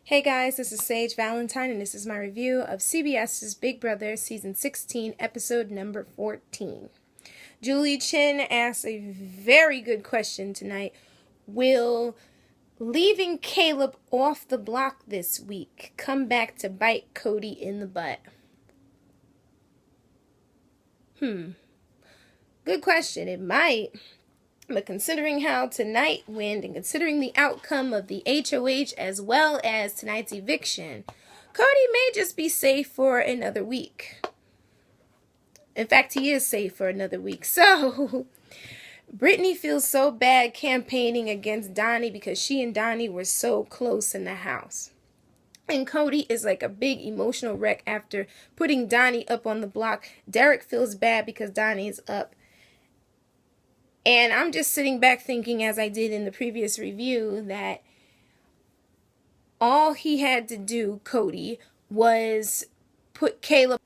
Hey guys, this is Sage Valentine, and this is my review of CBS's Big Brother Season 16, Episode number 14. Julie Chen asks a very good question tonight. Will leaving Caleb off the block this week come back to bite Cody in the butt? Good question. It might. But considering how tonight went and considering the outcome of the HOH as well as tonight's eviction, Cody may just be safe for another week. In fact, he is safe for another week. So, Brittany feels so bad campaigning against Donnie because she and Donnie were so close in the house. And Cody is like a big emotional wreck after putting Donnie up on the block. Derrick feels bad because Donnie is up. And I'm just sitting back thinking, as I did in the previous review, that all he had to do, Cody, was put Caleb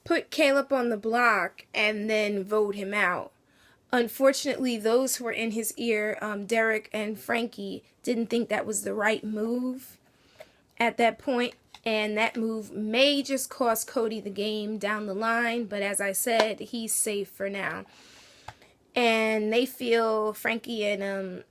on the block and then vote him out. Unfortunately, those who were in his ear, Derrick and Frankie, didn't think that was the right move at that point. And that move may just cost Cody the game down the line. But as I said, he's safe for now. And they feel, Frankie and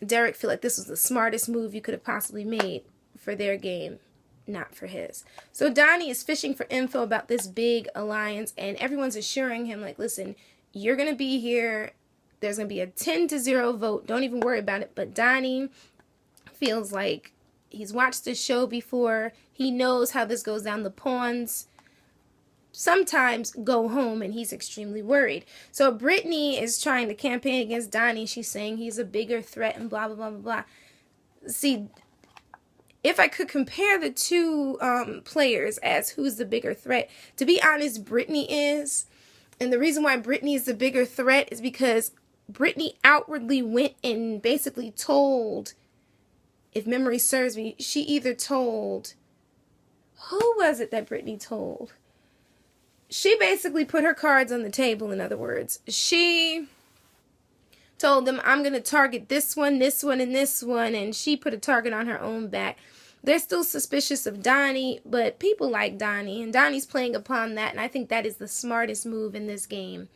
Derrick feel like this was the smartest move you could have possibly made for their game, not for his. So Donnie is fishing for info about this big alliance, and everyone's assuring him, like, listen, you're going to be here. There's going to be a 10-0 vote. Don't even worry about it. But Donnie feels like he's watched this show before. He knows how this goes down. The pawns sometimes go home, and he's extremely worried. So Brittany is trying to campaign against Donnie. She's saying he's a bigger threat and blah, blah, blah, blah, blah. See, if I could compare the two players as who's the bigger threat, to be honest, Brittany is. And the reason why Brittany is the bigger threat is because Brittany outwardly went and basically told, if memory serves me, she either told, who was it that Brittany told? She basically put her cards on the table, in other words. She told them, I'm going to target this one, and this one, and she put a target on her own back. They're still suspicious of Donnie, but people like Donnie, and Donnie's playing upon that, and I think that is the smartest move in this game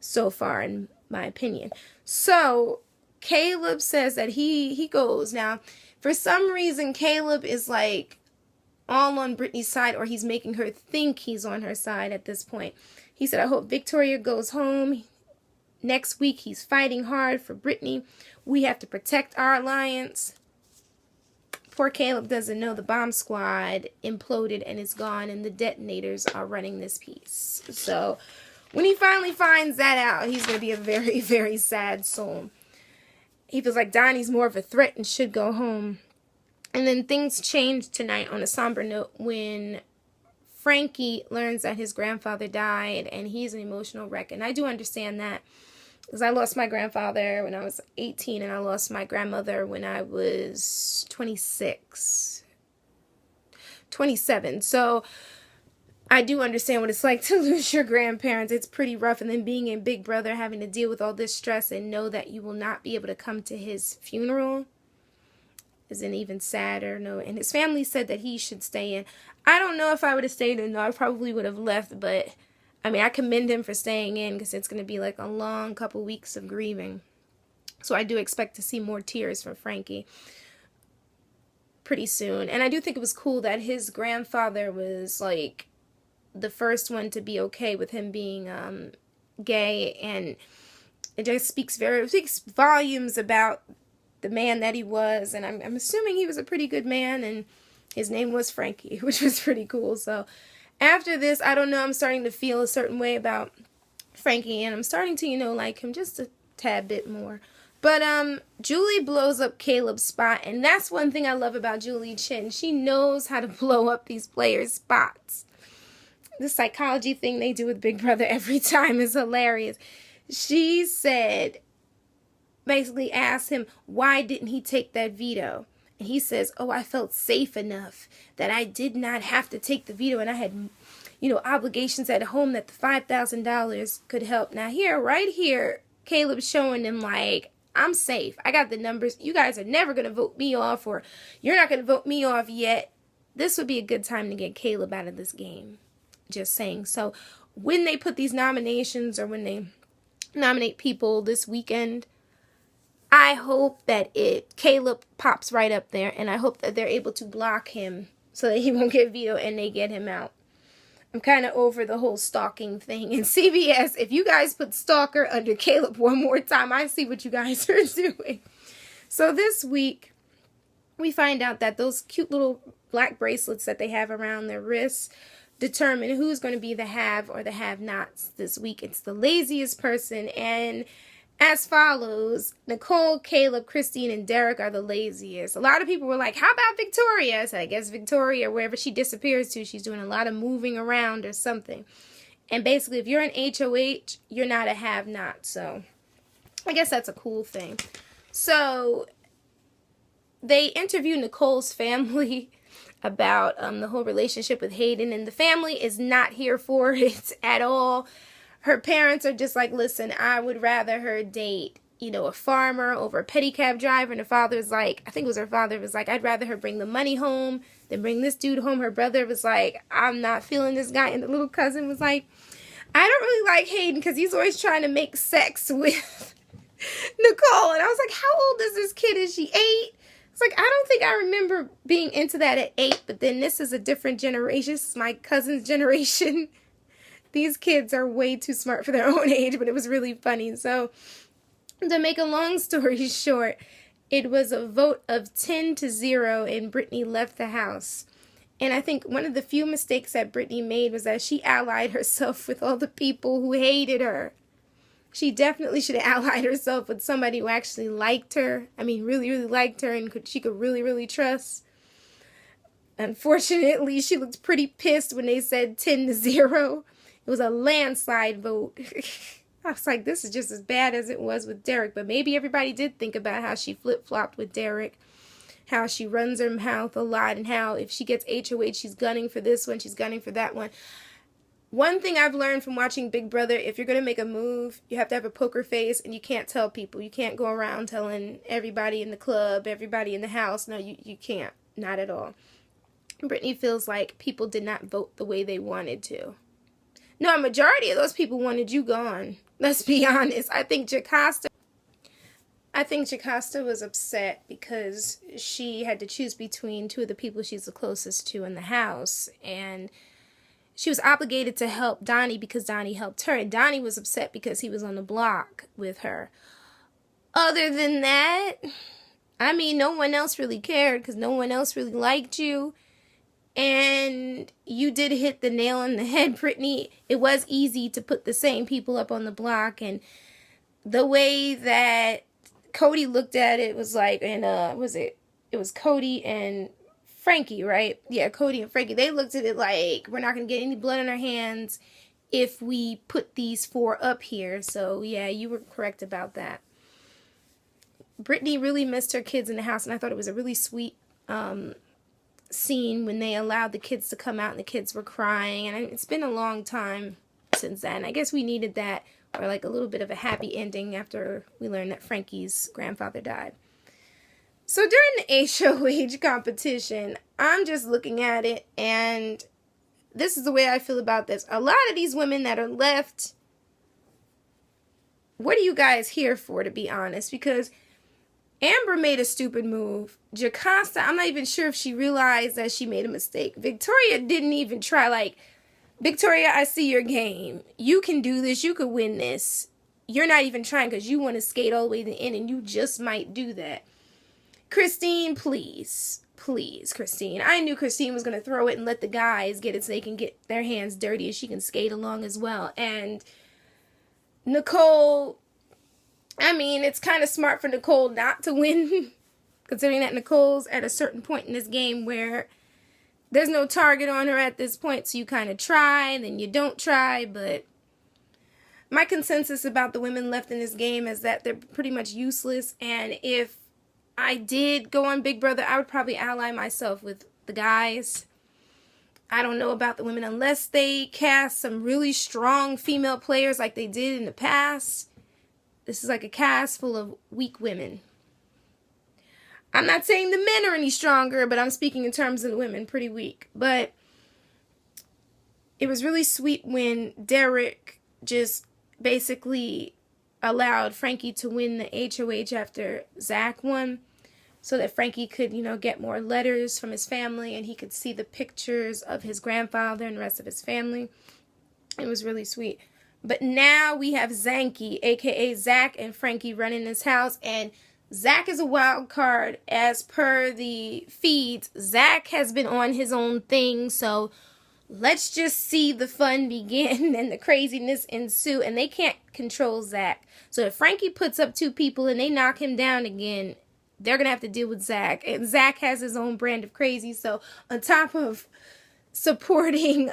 so far, in my opinion. So, Caleb says that he goes. Now, for some reason, Caleb is like all on Brittany's side, or he's making her think he's on her side at this point. He said, I hope Victoria goes home. Next week, he's fighting hard for Brittany. We have to protect our alliance. Poor Caleb doesn't know the bomb squad imploded and is gone, and the detonators are running this piece. So when he finally finds that out, he's going to be a very, very sad soul. He feels like Donnie's more of a threat and should go home. And then things change tonight on a somber note when Frankie learns that his grandfather died, and he's an emotional wreck. And I do understand that, because I lost my grandfather when I was 18, and I lost my grandmother when I was 27. So I do understand what it's like to lose your grandparents. It's pretty rough. And then being a big brother, having to deal with all this stress and know that you will not be able to come to his funeral is an even sadder note. And his family said that he should stay in. I don't know if I would have stayed in. No, I probably would have left. But, I mean, I commend him for staying in, because it's going to be like a long couple weeks of grieving. So I do expect to see more tears from Frankie pretty soon. And I do think it was cool that his grandfather was, like, the first one to be okay with him being gay. And it just speaks volumes about the man that he was, and I'm assuming he was a pretty good man, and his name was Frankie, which was pretty cool. So after this, I don't know, I'm starting to feel a certain way about Frankie, and I'm starting to, like him just a tad bit more. But Julie blows up Caleb's spot, and that's one thing I love about Julie Chen. She knows how to blow up these players' spots. The psychology thing they do with Big Brother every time is hilarious. She said, basically asked him, why didn't he take that veto? And he says, oh, I felt safe enough that I did not have to take the veto, and I had, obligations at home that the $5,000 could help. Now right here, Caleb's showing him, like, I'm safe. I got the numbers. You guys are never going to vote me off, or you're not going to vote me off yet. This would be a good time to get Caleb out of this game. Just saying. So when they put these nominations, or when they nominate people this weekend, I hope that Caleb pops right up there, and I hope that they're able to block him so that he won't get vetoed and they get him out. I'm kind of over the whole stalking thing. And CBS, if you guys put stalker under Caleb one more time, I see what you guys are doing. So this week, we find out that those cute little black bracelets that they have around their wrists determine who's going to be the have or the have-nots this week. It's the laziest person, and as follows: Nicole, Caleb, Christine, and Derrick are the laziest. A lot of people were like, how about Victoria? So I guess Victoria, wherever she disappears to, she's doing a lot of moving around or something. And basically, if you're an HOH, you're not a have-not. So I guess that's a cool thing. So they interview Nicole's family about the whole relationship with Hayden, and the family is not here for it at all. Her parents are just like, listen, I would rather her date, a farmer over a pedicab driver. And her father's like, I think it was her father was like, I'd rather her bring the money home than bring this dude home. Her brother was like, I'm not feeling this guy. And the little cousin was like, I don't really like Hayden because he's always trying to make sex with Nicole. And I was like, how old is this kid? Is she 8? It's like, I don't think I remember being into that at 8. But then this is a different generation. This is my cousin's generation. These kids are way too smart for their own age, but it was really funny. So, to make a long story short, it was a vote of 10-0, and Brittany left the house. And I think one of the few mistakes that Brittany made was that she allied herself with all the people who hated her. She definitely should have allied herself with somebody who actually liked her. I mean, really, really liked her, and she could really, really trust. Unfortunately, she looked pretty pissed when they said 10-0. It was a landslide vote. I was like, this is just as bad as it was with Derrick. But maybe everybody did think about how she flip-flopped with Derrick, how she runs her mouth a lot, and how if she gets HOH, she's gunning for this one, she's gunning for that one. One thing I've learned from watching Big Brother, if you're going to make a move, you have to have a poker face, and you can't tell people. You can't go around telling everybody in the club, everybody in the house. No, you can't. Not at all. Brittany feels like people did not vote the way they wanted to. No, a majority of those people wanted you gone. Let's be honest. I think Jocasta was upset because she had to choose between two of the people she's the closest to in the house. And she was obligated to help Donnie because Donnie helped her. And Donnie was upset because he was on the block with her. Other than that, I mean, no one else really cared because no one else really liked you. And you did hit the nail on the head, Brittany. It was easy to put the same people up on the block, and the way that Cody looked at it was like, and it was Cody and Frankie, right? Yeah, Cody and Frankie. They looked at it like, we're not going to get any blood on our hands if we put these 4 up here. So, yeah, you were correct about that. Brittany really missed her kids in the house, and I thought it was a really sweet scene when they allowed the kids to come out and the kids were crying. And it's been a long time since then. I guess we needed that, or like a little bit of a happy ending after we learned that Frankie's grandfather died. So during the HOH competition, I'm just looking at it, and this is the way I feel about this. A lot of these women that are left, what are you guys here for, to be honest? Because Amber made a stupid move. Jocasta, I'm not even sure if she realized that she made a mistake. Victoria didn't even try. Like, Victoria, I see your game. You can do this. You could win this. You're not even trying because you want to skate all the way to the end, and you just might do that. Christine, please. Please, Christine. I knew Christine was going to throw it and let the guys get it so they can get their hands dirty and she can skate along as well. And Nicole, I mean, it's kind of smart for Nicole not to win, considering that Nicole's at a certain point in this game where there's no target on her at this point, so you kind of try, then you don't try. But my consensus about the women left in this game is that they're pretty much useless, and if I did go on Big Brother, I would probably ally myself with the guys. I don't know about the women unless they cast some really strong female players like they did in the past. This is like a cast full of weak women. I'm not saying the men are any stronger, but I'm speaking in terms of the women, pretty weak. But it was really sweet when Derrick just basically allowed Frankie to win the HOH after Zach won, so that Frankie could, get more letters from his family and he could see the pictures of his grandfather and the rest of his family. It was really sweet. But now we have Zanky, aka Zach, and Frankie running this house, and Zach is a wild card. As per the feeds, Zach has been on his own thing, so let's just see the fun begin and the craziness ensue. And they can't control Zach. So if Frankie puts up 2 people and they knock him down again, they're going to have to deal with Zach. And Zach has his own brand of crazy. So on top of supporting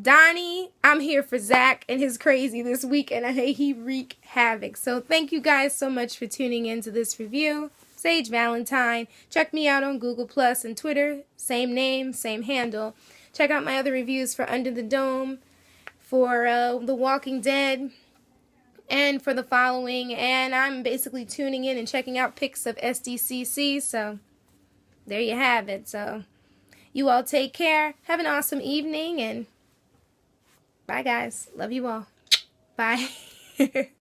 Donnie, I'm here for Zach and his crazy this week. And he wreak havoc. So thank you guys so much for tuning into this review. Sage Valentine. Check me out on Google Plus and Twitter. Same name, same handle. Check out my other reviews for Under the Dome, for The Walking Dead, and for The Following. And I'm basically tuning in and checking out pics of SDCC. So there you have it. So you all take care. Have an awesome evening. And bye, guys. Love you all. Bye.